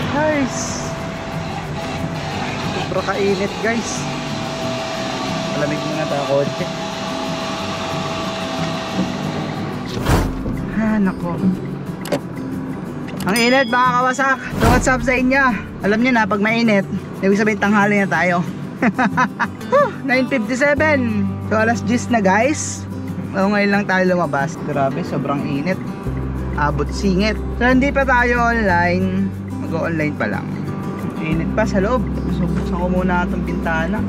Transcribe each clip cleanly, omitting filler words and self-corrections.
Guys, sobra kainit guys. Malamig muna tayo konti. Nako, ang init mga kawasak. So what's up sa inyo? Alam niyo na pag mainit, ibig sabihin tanghali na tayo. 9:57. So alas 10 na guys. So ngayon lang tayo lumabas. Grabe, sobrang init. Abot singit. So hindi pa tayo online. Mag-online pa lang. Init pa sa loob. So buksan ko muna itong bintana.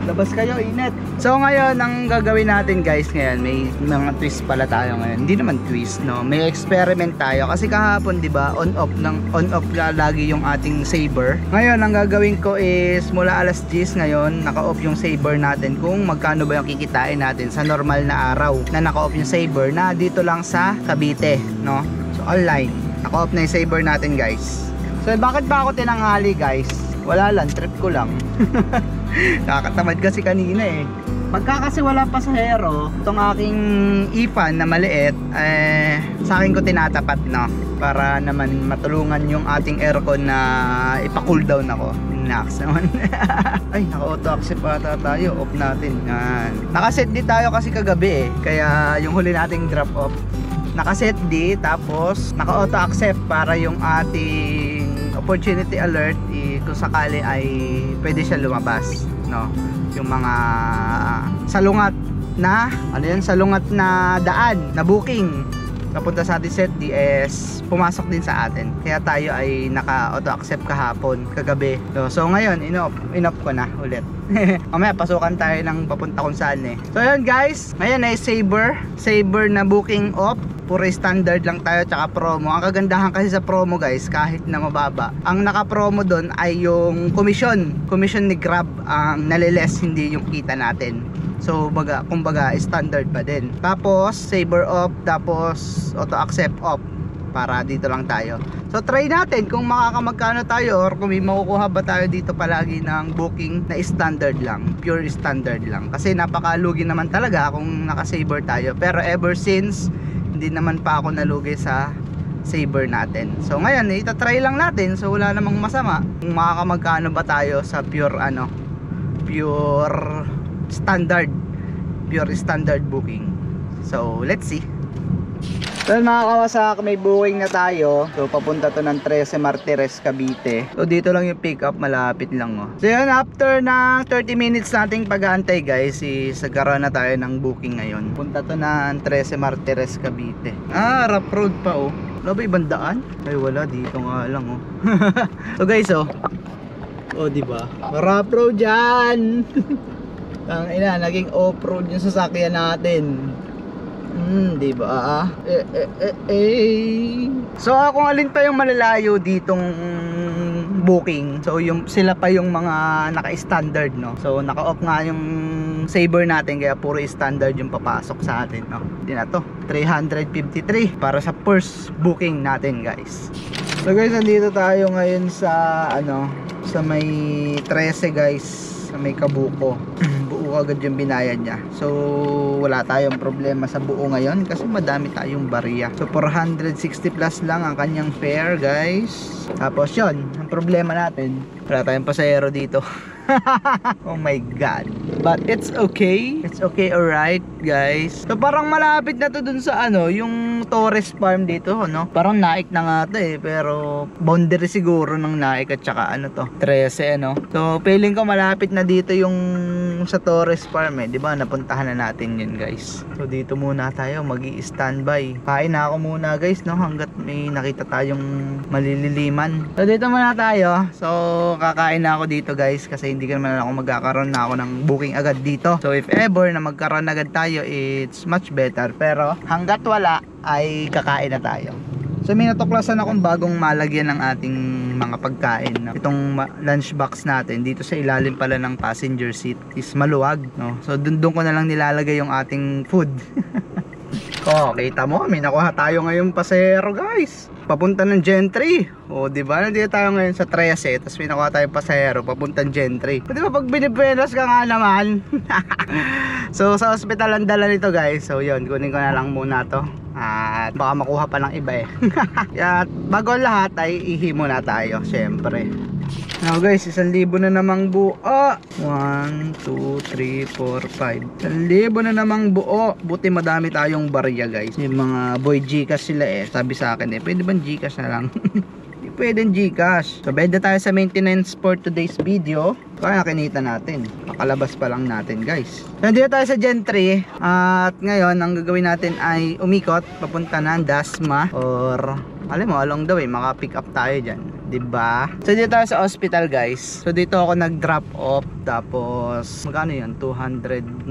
Labas kayo, init. So ngayon, ang gagawin natin guys ngayon, may mga twist pala tayo ngayon. Hindi naman twist, no? May experiment tayo. Kasi kahapon, di ba, on-off lagi yung ating saber. Ngayon, ang gagawin ko is, mula alas 10 ngayon, naka-off yung saber natin. Kung magkano ba yung kikitain natin sa normal na araw na naka-off yung saber na dito lang sa Cavite, no? So online, naka-off na yung saber natin guys. So bakit ba ako tinanghali guys? Wala lang, trip ko lang. Kakatamad kasi kanina eh. Pagka kasi wala pasahero, itong aking ipan na maliit, sa akin ko tinatapat, no? Para naman matulungan yung ating aircon na ipa-cool down ako. Naks naman. Ay, naka-auto accept ata tayo. Off natin. Nakaset di tayo kasi kagabi eh. Kaya yung huli nating drop off, nakaset di, tapos naka-auto accept para yung ating opportunity alert kung sakali ay pwede siya lumabas, no? Yung mga salungat na salungat na daan na booking napunta sa ating set DS pumasok din sa atin, kaya tayo ay naka auto accept kahapon, kagabi. So ngayon in-off ko na ulit. Mamaya pasukan tayo ng papunta kung saan eh. So yun guys, ngayon ay saber na booking off. Puro standard lang tayo tsaka promo. Ang kagandahan kasi sa promo guys, kahit na mababa, ang naka-promo doon ay yung commission ni Grab ang naliles, hindi yung kita natin. So kumbaga standard pa din. Tapos saber off, tapos auto accept off, para dito lang tayo. So try natin kung makakamagkano tayo, or kung may makukuha ba tayo dito palagi ng booking na standard lang, pure standard lang. Kasi napakalugi naman talaga kung naka-saber tayo. Pero ever since, hindi naman pa ako nalugi sa saber natin. So ngayon, itatry lang natin. So wala namang masama kung makakamagkano ba tayo sa pure standard booking. So let's see. So mga kawasak, may booking na tayo. So papunta to ng 13 Martires, Cavite. So dito lang yung pick up, malapit lang oh. So yun, after ng 30 minutes nating pag-aantay guys, nagkaroon na tayo ng booking ngayon. Punta to ng 13 Martires, Cavite. Rough road pa oh. Wala ba ibang daan? Ay wala, dito nga lang oh. So guys oh, diba? Rough road dyan. Tangina, naging off-road yung sasakyan natin. Diba? So kung alin pa yung malalayo ditong booking, so sila pa yung mga naka-standard, no? So naka-off nga yung saber natin, kaya puro standard yung papasok sa atin, no? Hindi na to, 353 para sa first booking natin guys. So guys, nandito tayo ngayon sa sa may 13 guys, sa may Kabuko. Buo agad yung binayad niya. So wala tayong problema sa buo ngayon kasi madami tayong barya. So 460 plus lang ang kanyang fare guys. Tapos yun, ang problema natin, wala tayong pasahero dito. Oh my god, but it's okay, alright guys. So parang malapit na to dun sa yung Torres Farm dito, no? Parang Naik na nga to eh, pero boundary siguro ng Naik at saka 13, no? So feeling ko malapit na dito yung sa Torres Farm eh, di ba? Napuntahan na natin yun guys. So dito muna tayo, magi-standby. Kain na ako muna guys, no? Hanggat may nakita tayong malililiman. So dito muna tayo. So kakain na ako dito guys, kasi hindi ka naman ako magkakaroon na ako ng booking agad dito. So if ever na magkaroon agad tayo, it's much better. Pero hanggat wala ay kakain na tayo. So may natuklasan akong bagong malagyan ng ating mga pagkain, no? Itong lunchbox natin dito sa ilalim pala ng passenger seat is maluwag, no? So doon ko na lang nilalagay yung ating food. Oh, kita mo, may nakuha tayo ngayong pasahero guys, papunta ng Gentry. O diba, nandito tayo ngayon sa 13, tapos may nakuha tayong pasahero papuntang Gentry. Diba pag binibuenos ka nga naman. So sa hospital ang dala nito guys. So yun, kunin ko na lang muna to. At baka makuha pa ng iba eh. At bago ang lahat ay ihi muna tayo, syempre. Now guys, 1,000 na namang buo. 1, 2, 3, 4, 5. 1,000 na namang buo. Buti madami tayong barya guys. Yung mga boy Gcash sila eh. Sabi sa akin eh, pwede bang Gcash na lang? Hindi pwedeng Gcash. So beda tayo sa maintenance for today's video. Kaya kinita natin. Pakalabas pa lang natin guys. So nandito tayo sa Gentry. At ngayon, ang gagawin natin ay umikot. Papunta ng Dasma. Or alam mo, along the way, maka-pick up tayo dyan. Diba? So dito tayo sa hospital guys. So dito ako nag-drop off. Tapos magkano yun? 199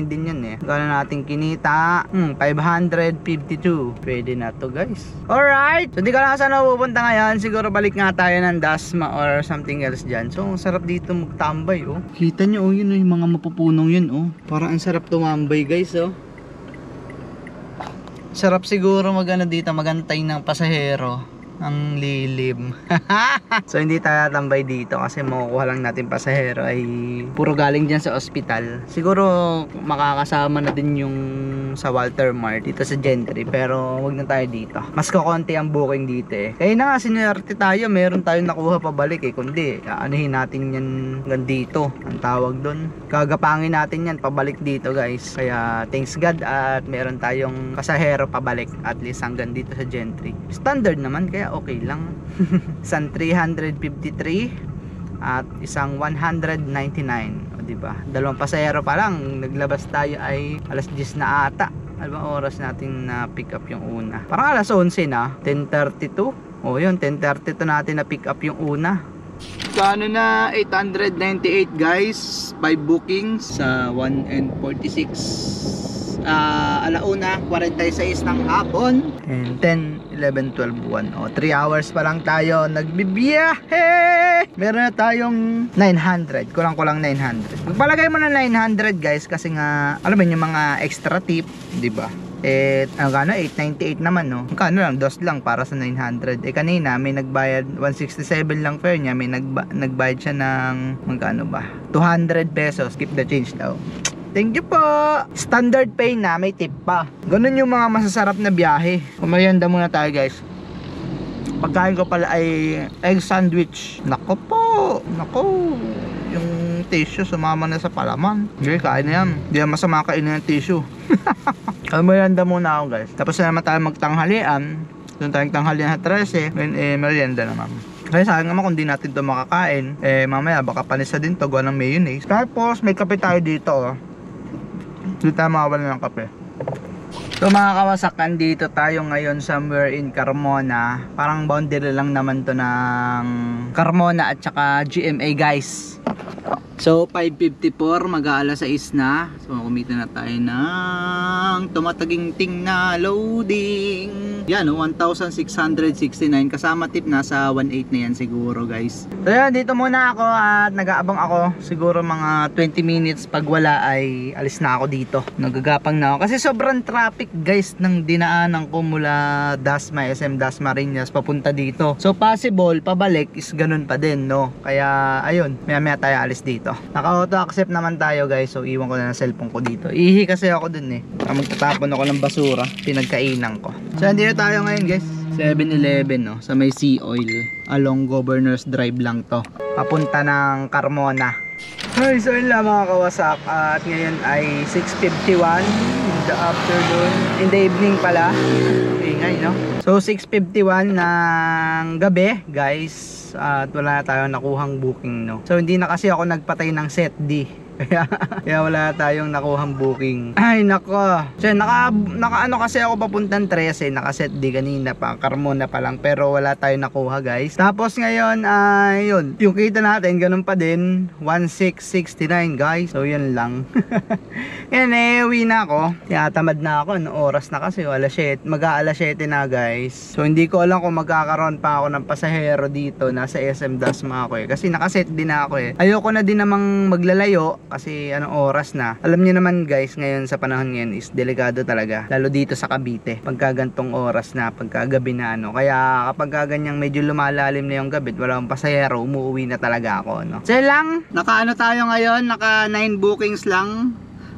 din yun eh. Magkano natin kinita? 552. Pwede na to guys. Alright. So di ka lang saan pupunta ngayon. Siguro balik nga tayo ng Dasma or something else dyan. So ang sarap dito magtambay oh. Kita nyo oh, yun oh, yung mga mapupunong yun oh. Parang ang sarap tumambay guys oh. Sarap siguro magano dito, magantay ng pasahero. Ang lilim. So hindi tayo tambay dito kasi makukuha lang natin pasahero ay puro galing dyan sa ospital. Siguro makakasama na din yung sa Walter Mart dito sa Gentry, pero wag na tayo dito. Mas kukonti ang booking dito eh. Kaya na nga sinuwerte tayo, meron tayong nakuha pabalik eh. Kundi aanihin natin yan hanggang dito. Ang tawag doon, gagapangin natin yan pabalik dito guys. Kaya thanks God at meron tayong pasahero pabalik at least hanggang dito sa Gentry. Standard naman kaya okay lang. Isang 353 at isang 199, o diba? Dalawang pasahero pa lang. Naglabas tayo ay alas 10 na ata. Ano ba oras natin na pick up yung una? Parang alas 11 na, 10:32. O yun, 10:32 natin na pick up yung una. Kano na 898 guys, 5 bookings sa 1:46. Alauna 46 ng hapon and 10, 11, 12, 1 o 3 hours pa lang tayo nagbibiyahe. Meron na tayong 900, kulang 900. Magpalagay mo na 900 guys kasi nga alam mo yung mga extra tip, di ba? Eh ano 898 naman no. Kano lang dos lang para sa 900. Eh kanina may nagbayad 167 lang fare niya, may nagbayad siya ng magkano ba? 200 pesos, keep the change daw. Thank you po. Standard pay na, may tip pa. Ganun yung mga masasarap na biyahe. Kumarienda muna tayo guys. Pagkain ko pala ay egg sandwich. Nako po. Nako. Yung tissue sumama na sa palaman. Okay, kain na yan. Hindi na masama kainin ng tissue. Kumarienda muna ako guys. Tapos na naman tayo magtanghalian. Doon tayong tanghalian sa 13. Ngayon merienda naman. Kaya sayang naman kung di natin ito makakain. Mamaya baka panisa din to, gawa ng mayonnaise. Tapos may kape tayo dito oh. Dito tayo makawalan ng kape. So mga kawasakan, dito tayo ngayon somewhere in Carmona. Parang boundary lang naman to ng Carmona at saka GMA guys. So 5:54, mag-aalas 6 na. So kumita na tayo ng tumataging-ting na loading. Yan, 1,669 kasama tip, nasa 1,800 na yan siguro guys. So yan, dito muna ako at nag-aabang ako. Siguro mga 20 minutes pag wala ay alis na ako dito. Nagagapang na ako kasi sobrang traffic guys ng dinaanan ko mula Dasma, SM Dasmariñas papunta dito. So possible pabalik is ganun pa din no. Kaya ayun, maya tayo alis dito. Naka-auto accept naman tayo guys. So iwan ko na ng cellphone ko dito. Ihi kasi ako dun eh. Magtatapon ako ng basura, pinagkainan ko. So andito tayo ngayon guys, 7-Eleven no, sa may Sea Oil. Along Governor's Drive lang to. Papunta ng Carmona. Hi, so yun lang mga kawasak. At ngayon ay 6:51 in the afternoon. In the evening pala. Ingay no. So 6:51 ng gabi guys. At wala na tayong nakuhang booking no. So hindi na kasi ako nagpatay ng set D. Kaya wala tayong nakuhang booking. Ay nako. So naka ano kasi ako papuntang 13, naka-set D kanina pa, Carmona pa lang, pero wala tayong nakuha guys. Tapos ngayon ay yun, yung kita natin ganun pa din, 1,669 guys. So yun lang. Yan uwi na ako. Tinatamad na ako, no oras na kasi alas 7, mag-aalas 7 na guys. So hindi ko alam kung magkakaroon pa ako ng pasahero dito, nasa SM Dasma ako eh. Kasi naka-set din na ako eh. Ayoko na din namang maglalayo kasi anong oras na. Alam niyo naman guys, ngayon sa panahon ngayon is delikado talaga, lalo dito sa Cavite pagka gantong oras na, pagka gabi na ano. Kaya kapag ganyang medyo lumalalim na yung gabi, wala akong pasahero, umuwi na talaga ako no. So lang, naka ano tayo ngayon, naka 9 bookings lang.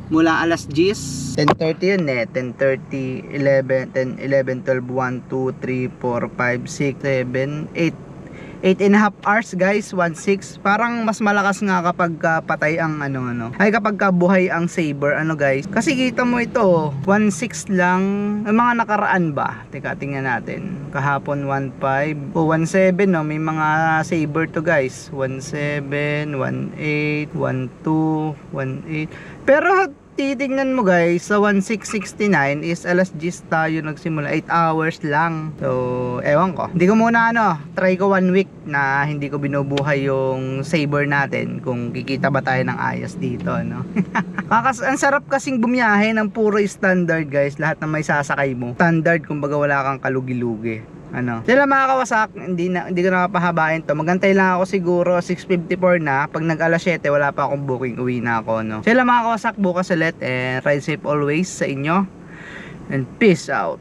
mula alas 10, 10:30 yun eh, 10:30, 11, 10, 11, 12, 1, 2, 3, 4, 5, 6, 7, 8.5 hours guys, 1.6. Parang mas malakas nga kapag patay ang ay kapag buhay ang saber guys. Kasi kita mo ito, 1.6 lang. May mga nakaraan ba? Teka, tingnan natin. Kahapon 1.5 o 1.7 no, may mga saber to guys. 1.7, 1.8, 1.2, 1.8. Pero titignan mo guys, sa 1669 is alas 10 tayo nagsimula, 8 hours lang. So, ewan ko. Hindi ko muna try ko 1 week na hindi ko binubuhay yung saber natin kung kikita ba tayo ng ayos dito, no? Ang sarap kasing bumiyahe ng puro standard guys, lahat na may sasakay mo. Standard, kumbaga wala kang kalugi-lugi. Sila mga kawasak, hindi ko nakapahabain to. Magantay lang ako siguro 6:54 na. Pag nag alas 7 wala pa akong booking, uwi na ako, no. Sila mga kawasak, bukas ulit and ride safe always sa inyo. And peace out.